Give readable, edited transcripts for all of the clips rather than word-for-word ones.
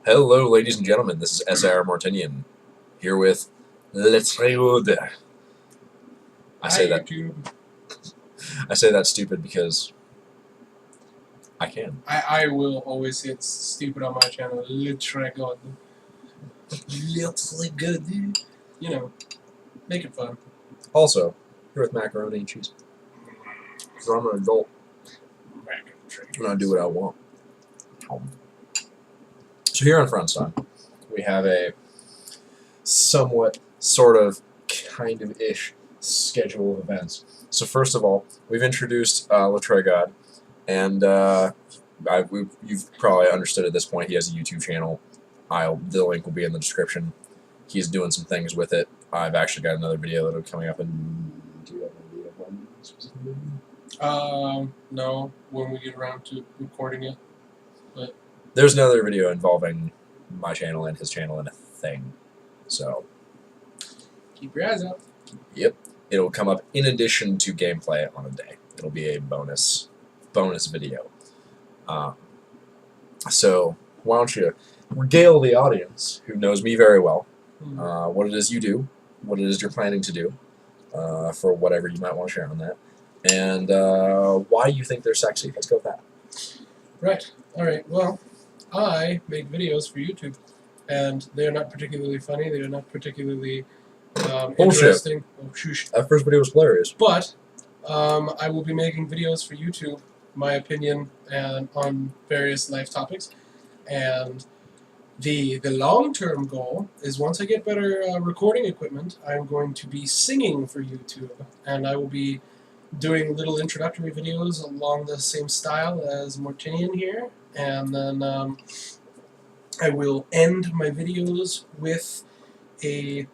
Hello, ladies and gentlemen. This is S.R. Martinian here with Tregod. I say that. YouTube. I say that stupid because I can. I will always say it's stupid on my channel. Tregod. Good. You know, make it fun. Also, here with macaroni and cheese. So I'm an adult. And I do what I want. So here on Friends Time, we have a somewhat, sort of, kind of ish schedule of events. So first of all, we've introduced Tregod, and you've probably understood at this point he has a YouTube channel. The link will be in the description. He's doing some things with it. I've actually got another video that'll be coming up in. Do you have an idea of when specifically? No, when we get around to recording it. But there's another video involving my channel and his channel and a thing. So keep your eyes out. Yep. It'll come up in addition to gameplay on a day. It'll be a bonus video. So why don't you regale the audience, who knows me very well, what it is you do, what it is you're planning to do, for whatever you might want to share on that, and why you think they're sexy. Let's go with that. Right. Alright, well, I make videos for YouTube, and they are not particularly funny, they are not particularly interesting. Oh, shush. That first video was hilarious. But I will be making videos for YouTube, my opinion, and on various life topics. And the long-term goal is once I get better recording equipment, I'm going to be singing for YouTube, and I will be doing little introductory videos along the same style as Martinian here, and then I will end my videos with a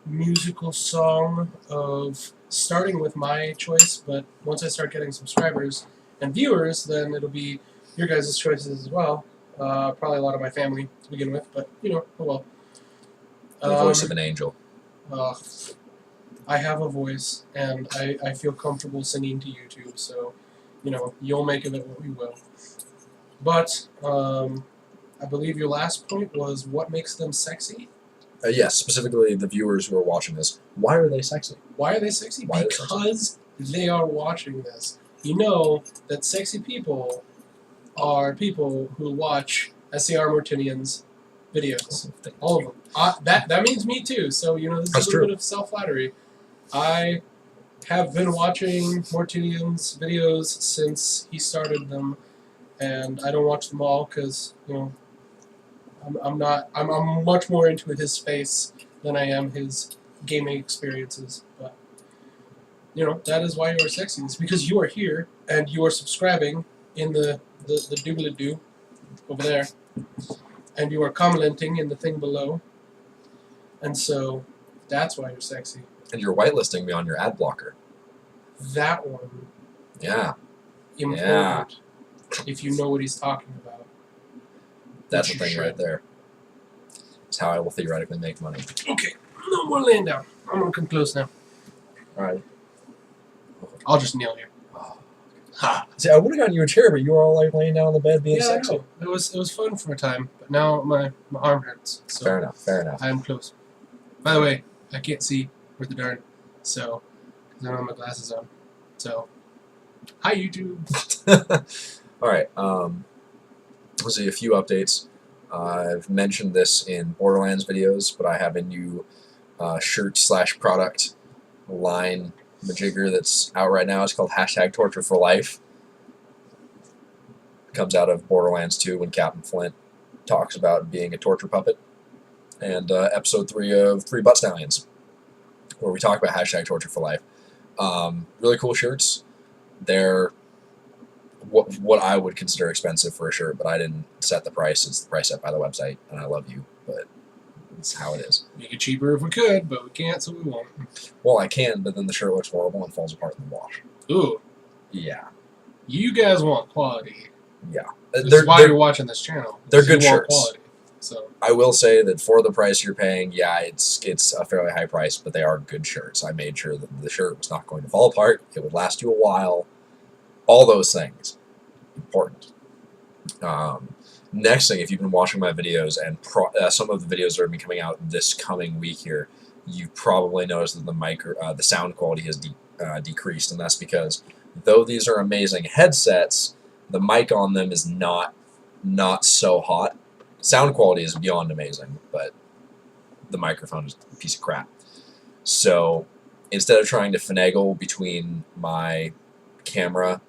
musical song of starting with my choice, but once I start getting subscribers and viewers, then it'll be your guys' choices as well. Probably a lot of my family to begin with, but you know, oh well. The voice of an angel. I have a voice, and I feel comfortable singing to YouTube, so, you know, you'll make of it what you will. But, I believe your last point was what makes them sexy? Yes, specifically the viewers who are watching this. Why are they sexy? Why are they sexy? Why because they are watching this. You know that sexy people are people who watch SCR Martinian's videos. All of them. That means me too, so, you know, this is a little bit of self-flattery. I have been watching Martinian's videos since he started them, and I don't watch them all because, you know, I'm much more into his space than I am his gaming experiences. But, you know, that is why you are sexy. It's because you are here and you are subscribing in the doobly-doo over there, and you are commenting in the thing below, and so that's why you're sexy. And you're whitelisting me on your ad blocker. That one. Yeah. Important. Yeah. If you know what he's talking about. That's the thing right there. It's how I will theoretically make money. Okay. No more laying down. I'm going to come close now. Alright. I'll just kneel here. Ha! See, I would have gotten you a chair, but you were all like laying down on the bed being sexy. It was fun for a time, but now my arm hurts. So fair enough, fair enough. I am close. By the way, I can't see worth the darn, so, because I don't have my glasses on. So, hi YouTube! Alright, let's see, a few updates. I've mentioned this in Borderlands videos, but I have a new shirt/product line majigger that's out right now. It's called #TortureForLife. It comes out of Borderlands 2 when Captain Flint talks about being a torture puppet, and episode 3 of 3 Butt Stallions, where we talk about #TortureForLife. Really cool shirts. They're what I would consider expensive for a shirt, but I didn't set the price. It's the price set by the website, and I love you, but it's how it is. Make it cheaper if we could, but we can't, so we won't. Well, I can, but then the shirt looks horrible and falls apart in the wash. Ooh. Yeah. You guys want quality. Yeah. That's why you're watching this channel. They're good shirts. Quality, so. I will say that for the price you're paying, yeah, it's a fairly high price, but they are good shirts. I made sure that the shirt was not going to fall apart. It would last you a while. All those things. Important. Next thing, if you've been watching my videos and some of the videos that are been coming out this coming week here, you've probably noticed that the sound quality has decreased, and that's because though these are amazing headsets, the mic on them is not so hot. Sound quality is beyond amazing, but the microphone is a piece of crap. So instead of trying to finagle between my camera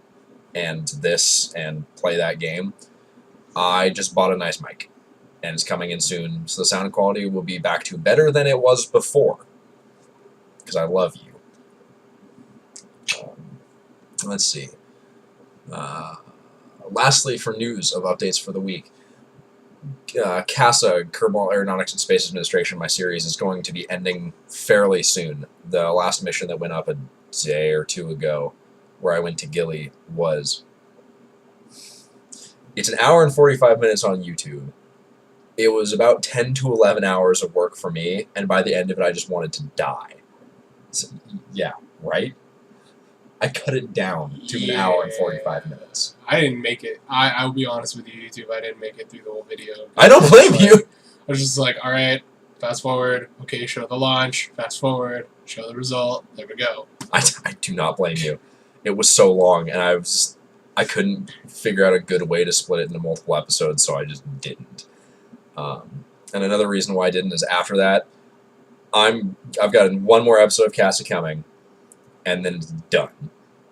and this and play that game, I just bought a nice mic, and it's coming in soon, so the sound quality will be back to better than it was before, because I love you. Let's see. Lastly, for news of updates for the week, CASA, Kerbal Aeronautics and Space Administration, my series, is going to be ending fairly soon. The last mission that went up a day or two ago, where I went to Gilly, it's an hour and 45 minutes on YouTube. It was about 10 to 11 hours of work for me, and by the end of it, I just wanted to die. So, yeah, right? I cut it down to an hour and 45 minutes. I didn't make it. I'll be honest with you, YouTube. I didn't make it through the whole video. I don't blame you. I was just like, all right, fast forward. Okay, show the launch. Fast forward. Show the result. There we go. I do not blame you. It was so long, and I couldn't figure out a good way to split it into multiple episodes, so I just didn't. And another reason why I didn't is after that, I've got one more episode of CASA coming, and then it's done.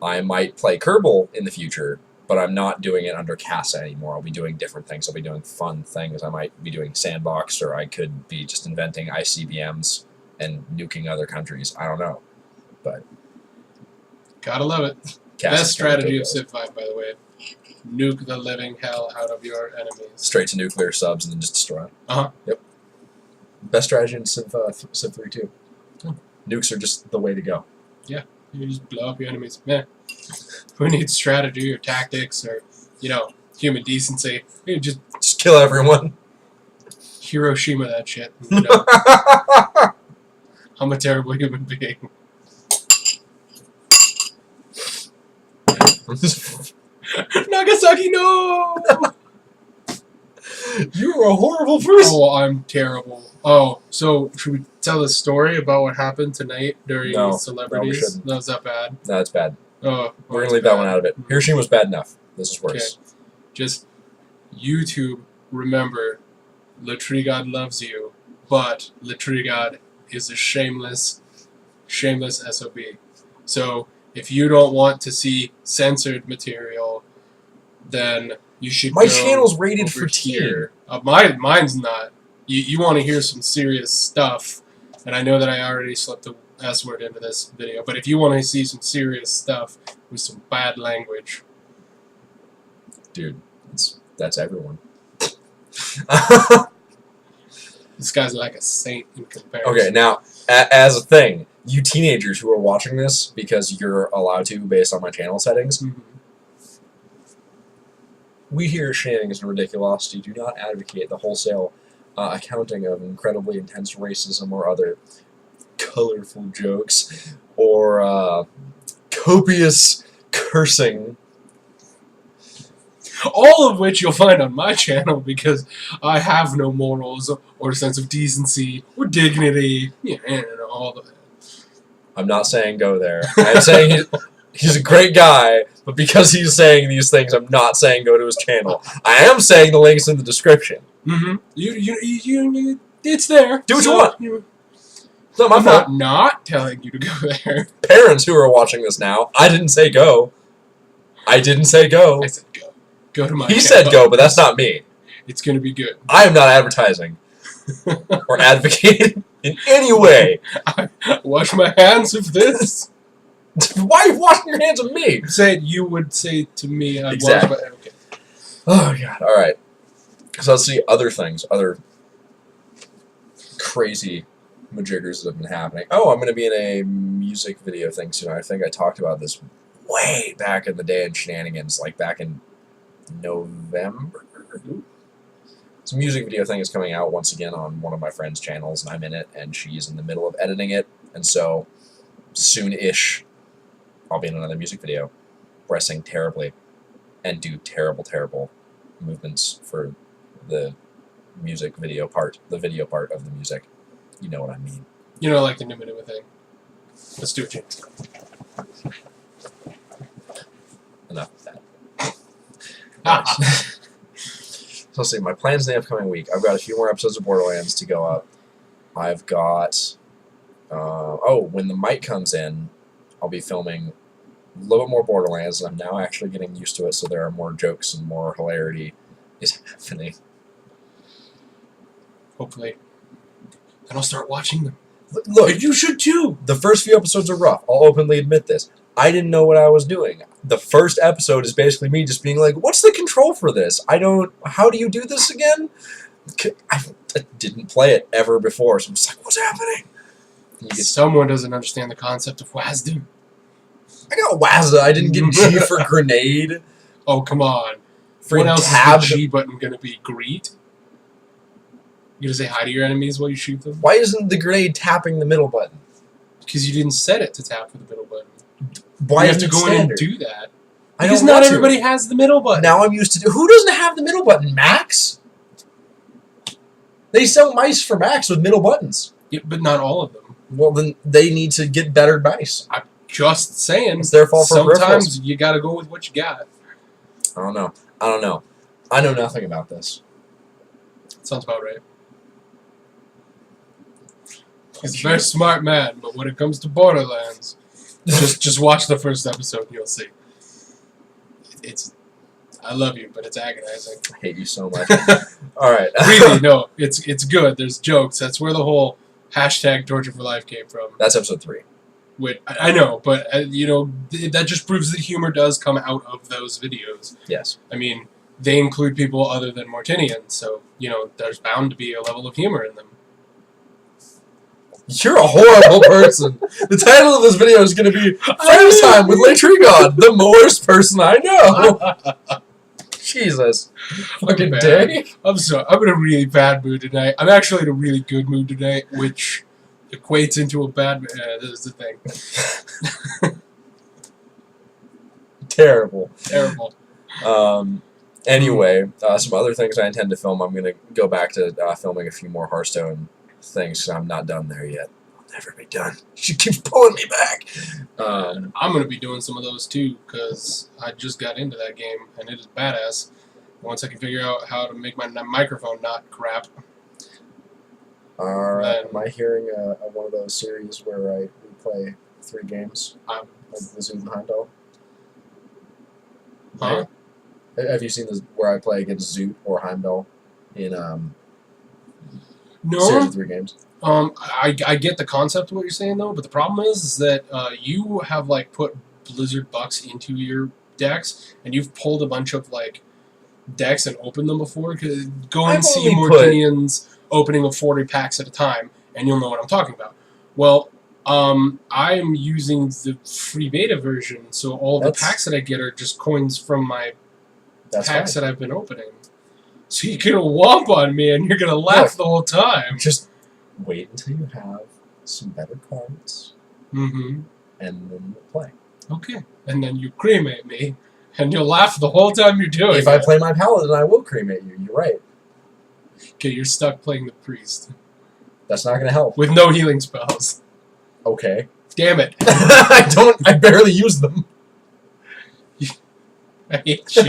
I might play Kerbal in the future, but I'm not doing it under CASA anymore. I'll be doing different things. I'll be doing fun things. I might be doing Sandbox, or I could be just inventing ICBMs and nuking other countries. I don't know. But gotta love it. Best strategy of Civ 5, by the way. Nuke the living hell out of your enemies. Straight to nuclear subs and then just destroy them. Uh-huh. Yep. Best strategy in Civ 3 too. Nukes are just the way to go. Yeah. You just blow up your enemies. Man, who needs strategy or tactics or, human decency? You just kill everyone. Hiroshima that shit. I'm a terrible human being. Nagasaki, no! You were a horrible person. Oh, I'm terrible. Oh, so should we tell the story about what happened tonight during Celebrities? No, we shouldn't. No, is that bad? No, it's bad. Oh, we're going to leave that one out of it. Hiroshima was bad enough. This is worse. Okay. Just YouTube, remember, Tregod loves you, but Tregod is a shameless SOB. So if you don't want to see censored material, then you should My go channel's rated over for teen. here. Mine's not. You want to hear some serious stuff, and I know that I already slipped the S word into this video, but if you want to see some serious stuff with some bad language, dude, that's everyone. this guy's like a saint in comparison. Okay, now, as a thing, you teenagers who are watching this, because you're allowed to based on my channel settings, we here at Shenanigans and Ridiculosity do not advocate the wholesale accounting of incredibly intense racism or other colorful jokes or copious cursing. All of which you'll find on my channel because I have no morals or sense of decency or dignity. And all of that. I'm not saying go there. I'm saying he's a great guy, but because he's saying these things, I'm not saying go to his channel. I am saying the link's in the description. You it's there. Do what you want. It's not my fault. I'm not telling you to go there. Parents who are watching this now, I didn't say go. I didn't say go. I said go. Go to my He channel. said go, but that's not me. It's going to be good. I am not advertising or advocating in any way. I wash my hands of this. Why are you washing your hands of me? You would say to me, I'd Exactly. wash my okay. Oh, God. All right. So let's see other things, other crazy majiggers that have been happening. Oh, I'm going to be in a music video thing soon. I think I talked about this way back in the day in Shenanigans, like back in November. This music video thing is coming out once again on one of my friend's channels, and I'm in it, and she's in the middle of editing it, and so soon-ish I'll be in another music video where I sing terribly and do terrible, terrible movements for the music video part, the video part of the music. You know what I mean. You know, like the new thing. Let's do it, James. Enough of that. Ah. So let's see, my plans in the upcoming week. I've got a few more episodes of Borderlands to go up. I've got... when the mic comes in, I'll be filming a little bit more Borderlands, and I'm now actually getting used to it, so there are more jokes and more hilarity is happening. Hopefully. And I'll start watching them. Look, You should too! the first few episodes are rough. I'll openly admit this. I didn't know what I was doing. The first episode is basically me just being like, what's the control for this? How do you do this again? I didn't play it ever before, so I'm just like, what's happening? Someone doesn't understand the concept of WASD. I got Wazda. I didn't get G for grenade. Oh, come on. For What else tab. is the G button going to be? Greet? You going to say hi to your enemies while you shoot them? Why isn't the grenade tapping the middle button? Because you didn't set it to tap for the middle button. Why you have isn't to it go in and standard? do that. I Because don't not want to. everybody has the middle button. Now I'm used to who doesn't have the middle button? Max? They sell mice for Max with middle buttons. Yeah, but not all of them. Well, then they need to get better mice. I'm just saying. It's their fault for sometimes you got to go with what you got. I don't know. I know nothing about this. Sounds about right. He's a very smart man, but when it comes to Borderlands, just watch the first episode and you'll see. I love you, but it's agonizing. I hate you so much. All right. Really, no, it's good. There's jokes. That's where the whole hashtag Torture for Life came from. That's episode 3. Which, I know, but that just proves that humor does come out of those videos. Yes. I mean, they include people other than Mortinians, so there's bound to be a level of humor in them. You're a horrible person. The title of this video is going to be Friends Time with Tregod, the worst person I know. Jesus. Fucking bad. day. I'm sorry. I'm in a really bad mood tonight. I'm actually in a really good mood tonight, which equates into a bad... this is the thing. Terrible. Terrible. Anyway, some other things I intend to film. I'm going to go back to filming a few more Hearthstone things because I'm not done there yet. I'll never be done. She keeps pulling me back. I'm going to be doing some of those too because I just got into that game and it is badass. Once I can figure out how to make my microphone not crap. Alright, am I hearing one of those series where we play 3 games? Like the Zoot and Heimdall? Huh? Have you seen this where I play against Zoot or Heimdall in No. series of 3 games? I get the concept of what you're saying though, but the problem is that you have put Blizzard bucks into your decks, and you've pulled a bunch of decks and opened them before. Go and see Mortinians opening of 40 packs at a time, and you'll know what I'm talking about. Well, I'm using the free beta version, so all the packs that I get are just coins from my packs that I've been opening. So you get a womp on me, and you're gonna laugh the whole time. Just wait until you have some better cards, Mm-hmm. and then we'll play. Okay. And then you cremate me, and you'll laugh the whole time you're doing it. If I play my paladin, I will cremate you. You're right. Okay, you're stuck playing the priest. That's not going to help. With no healing spells. Okay. Damn it. I barely use them. I hate you.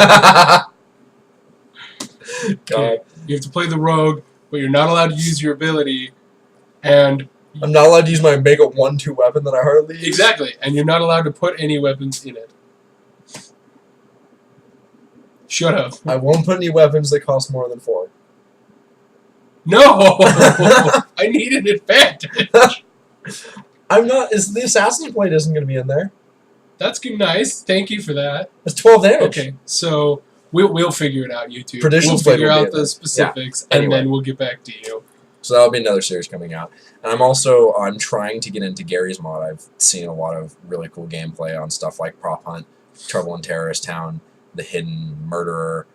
God. You have to play the rogue, but you're not allowed to use your ability, and... I'm not allowed to use my Mega 1-2 weapon that I hardly use. Exactly, and you're not allowed to put any weapons in it. Shut up. I won't put any weapons that cost more than 4. No! I need an advantage. I'm not... the Assassin's Blade isn't going to be in there. That's nice. Thank you for that. It's 12 damage. Okay, so we'll figure it out, you two. Perdition's We'll Blade figure will be out in there. the specifics, Yeah. and Anyway. then we'll get back to you. So that'll be another series coming out. And I'm trying to get into Gary's mod. I've seen a lot of really cool gameplay on stuff like Prop Hunt, Trouble in Terrorist Town, The Hidden Murderer,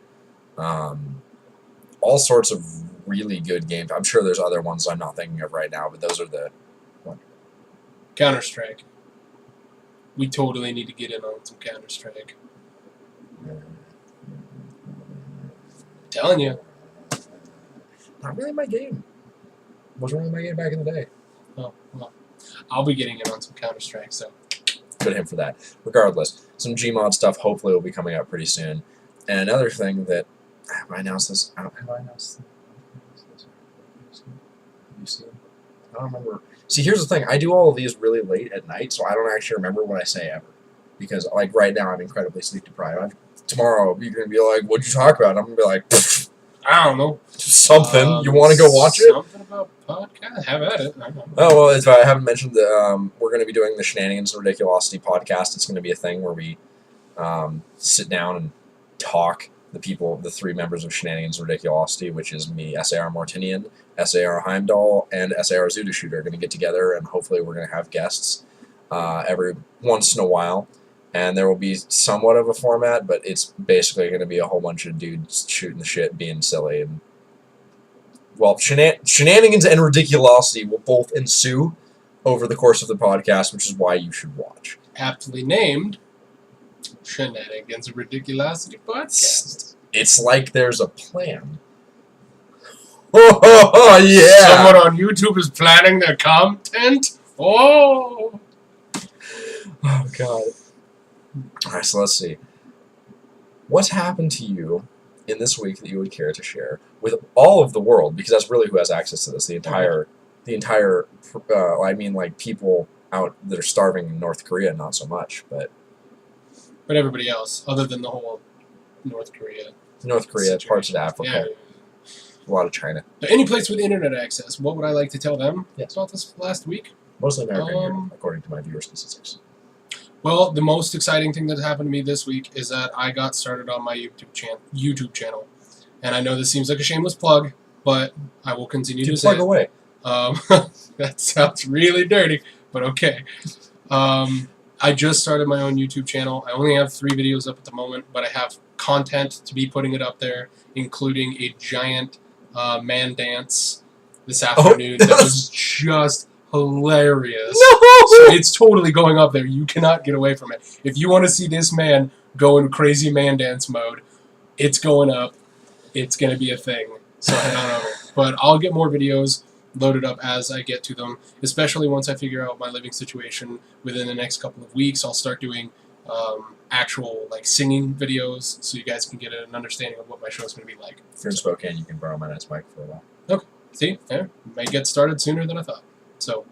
all sorts of really good games. I'm sure there's other ones I'm not thinking of right now, but those are the... Counter-Strike. We totally need to get in on some Counter-Strike. Telling you. not really my game. Wasn't really my game back in the day. Oh, well. I'll be getting in on some Counter-Strike, so. Good him for that. Regardless, some Gmod stuff hopefully will be coming out pretty soon. And another thing that have I announced this? Have I announced this? Have you seen? I don't remember. See, here's the thing. I do all of these really late at night, so I don't actually remember what I say ever. Because, like, right now I'm incredibly sleep deprived. Tomorrow you're going to be like, what'd you talk about? And I'm going to be like, pfft, I don't know. something. You want to go watch it? Something about podcast? Have at it. I don't know. Oh, well, if I haven't mentioned that we're going to be doing the Shenanigans and Ridiculosity podcast. It's going to be a thing where we sit down and talk. The three members of Shenanigans and Ridiculosity, which is me, SAR Mortinian, SAR Heimdall, and SAR Zudashoot are going to get together, and hopefully we're going to have guests every once in a while. And there will be somewhat of a format, but it's basically going to be a whole bunch of dudes shooting the shit, being silly, and well, Shenanigans and Ridiculosity will both ensue over the course of the podcast, which is why you should watch. Aptly named Shenanigans and Ridiculosity podcast. It's like there's a plan. Oh, yeah! Someone on YouTube is planning their content? Oh! Oh, God. Alright, so let's see. What's happened to you in this week that you would care to share with all of the world? Because that's really who has access to this. The entire, I mean, like, people out that are starving in North Korea, not so much, but everybody else, other than the whole North Korea situation. Parts of Africa, a lot of China. But any place with internet access, what would I like to tell them about this last week? Mostly American, according to my viewer statistics. Well, the most exciting thing that happened to me this week is that I got started on my YouTube channel. And I know this seems like a shameless plug, but I will continue to say plug away. That sounds really dirty, but okay. I just started my own YouTube channel. I only have 3 videos up at the moment, but I have content to be putting it up there, including a giant man dance this afternoon that was just hilarious. No! So it's totally going up there. You cannot get away from it. If you want to see this man go in crazy man dance mode, it's going up. It's going to be a thing. So head on over. But I'll get more videos loaded up as I get to them, especially once I figure out my living situation within the next couple of weeks. I'll start doing actual like singing videos so you guys can get an understanding of what my show is going to be like. If you're in Spokane, you can borrow my nice mic for a while. Okay. See? Yeah. Might get started sooner than I thought. So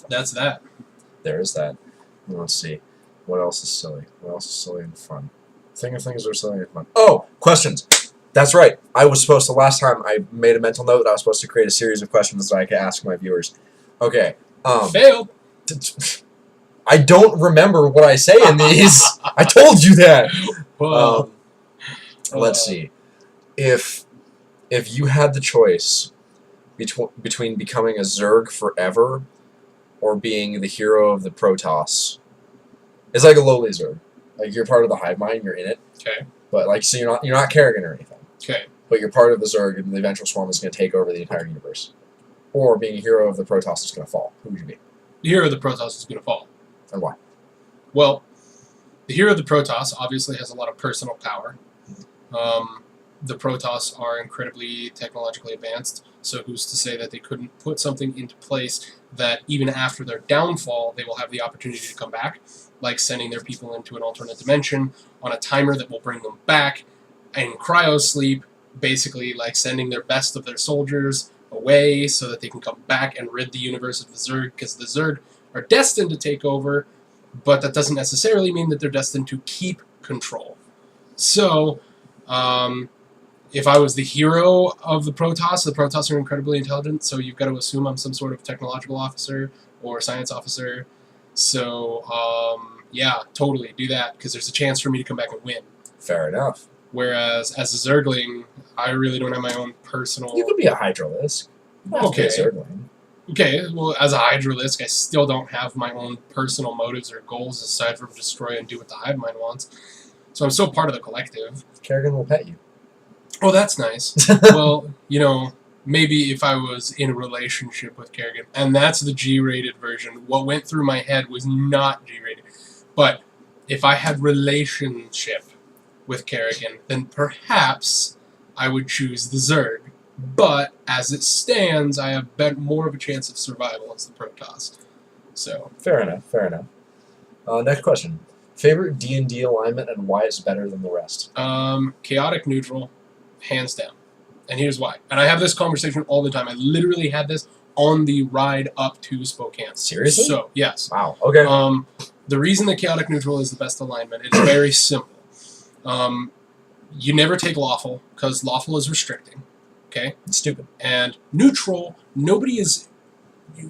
that's that. There is that. Let's see. What else is silly? What else is silly and fun? Think of things that are silly and fun. Oh! Questions! That's right. I was supposed to, last time I made a mental note that I was supposed to create a series of questions that I could ask my viewers. Okay. Failed! I don't remember what I say in these. I told you that! Well, let's see. If you had the choice between becoming a Zerg forever or being the hero of the Protoss, it's like a lowly Zerg. Like, you're part of the hive mind, you're in it. Okay. But, like, so you're not Kerrigan or anything. Okay. But you're part of the Zerg, and the eventual swarm is going to take over the entire universe. Or being a hero of the Protoss is going to fall. Who would you be? The hero of the Protoss is going to fall. And why? Well, the hero of the Protoss obviously has a lot of personal power. The Protoss are incredibly technologically advanced, so who's to say that they couldn't put something into place that even after their downfall, they will have the opportunity to come back, like sending their people into an alternate dimension on a timer that will bring them back, and cryosleep, basically like sending their best of their soldiers away so that they can come back and rid the universe of the Zerg, because the Zerg are destined to take over, but that doesn't necessarily mean that they're destined to keep control. So, if I was the hero of the Protoss are incredibly intelligent, so you've got to assume I'm some sort of technological officer or science officer. So, yeah, totally do that, because there's a chance for me to come back and win. Fair enough. Whereas, as a Zergling, I really don't have my own personal... You could be a Hydralisk. Okay. A Zergling. Okay, well, as a Hydralisk, I still don't have my own personal motives or goals aside from destroy and do what the hive mind wants. So I'm still part of the collective. Kerrigan will pet you. Oh, that's nice. Well, you know, maybe if I was in a relationship with Kerrigan, and that's the G-rated version. What went through my head was not G-rated. But if I had relationship with Kerrigan, then perhaps I would choose the Zerg. But as it stands, I have more of a chance of survival as the Protoss. So Fair enough. Fair enough. Next question. Favorite D&D alignment and why it's better than the rest? chaotic neutral, hands down. And here's why. And I have this conversation all the time. I literally had this on the ride up to Spokane. Seriously? So, yes. Wow. Okay. The reason that chaotic neutral is the best alignment, it's very simple. You never take lawful, because lawful is restricting. Okay? It's stupid. And neutral, nobody is...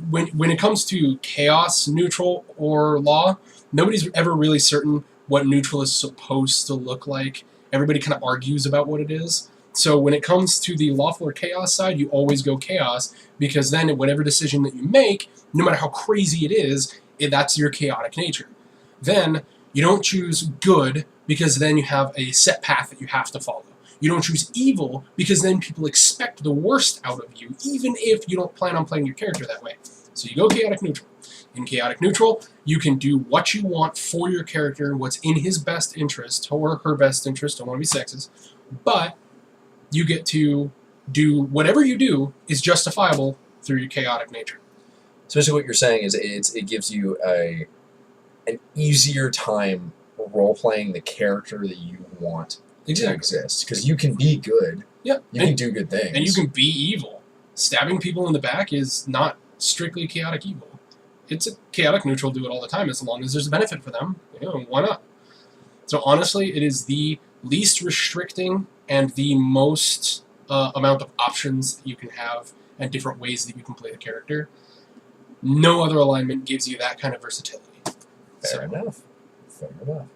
When it comes to chaos, neutral, or law, nobody's ever really certain what neutral is supposed to look like. Everybody kind of argues about what it is. So when it comes to the lawful or chaos side, you always go chaos, because then whatever decision that you make, no matter how crazy it is, that's your chaotic nature. Then you don't choose good, because then you have a set path that you have to follow. You don't choose evil, because then people expect the worst out of you, even if you don't plan on playing your character that way. So you go chaotic neutral. In chaotic neutral, you can do what you want for your character, what's in his best interest, or her best interest, don't want to be sexist, but you get to do whatever you do is justifiable through your chaotic nature. So basically what you're saying is it gives you an easier time role-playing the character that you want to exist. Because you can be good. Yeah. You can do good things. And you can be evil. Stabbing people in the back is not strictly chaotic evil. It's a chaotic neutral, do it all the time, as long as there's a benefit for them. Why not? So honestly, it is the least restricting and the most amount of options that you can have and different ways that you can play the character. No other alignment gives you that kind of versatility. Fair enough. Fair enough.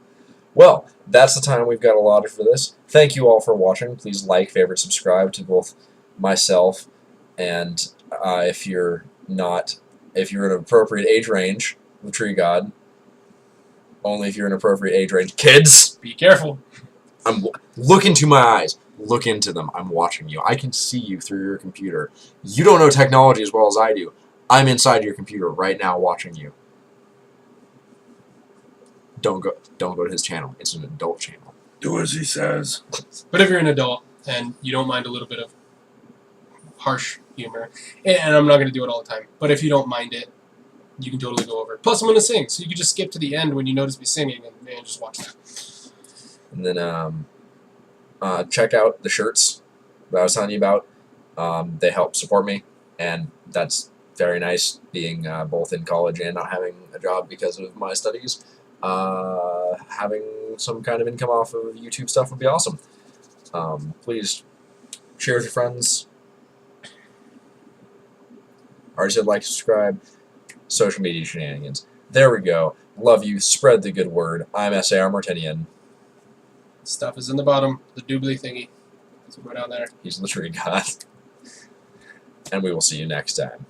Well, that's the time we've got allotted for this. Thank you all for watching. Please like, favorite, subscribe to both myself and if you're in an appropriate age range, the Tregod. Only if you're in an appropriate age range. Kids! Be careful. Look into my eyes. Look into them. I'm watching you. I can see you through your computer. You don't know technology as well as I do. I'm inside your computer right now watching you. Don't go to his channel. It's an adult channel. Do as he says. But if you're an adult and you don't mind a little bit of harsh humor, and I'm not going to do it all the time, but if you don't mind it, you can totally go over. Plus, I'm going to sing, so you can just skip to the end when you notice me singing and just watch that. And then check out the shirts that I was telling you about. They help support me, and that's very nice, being both in college and not having a job because of my studies. Having some kind of income off of YouTube stuff would be awesome. Please share with your friends. Already said like, subscribe. Social media shenanigans. There we go. Love you. Spread the good word. I'm S.A.R. Martinian. Stuff is in the bottom, the doobly thingy. So go down there. He's the tree god. And we will see you next time.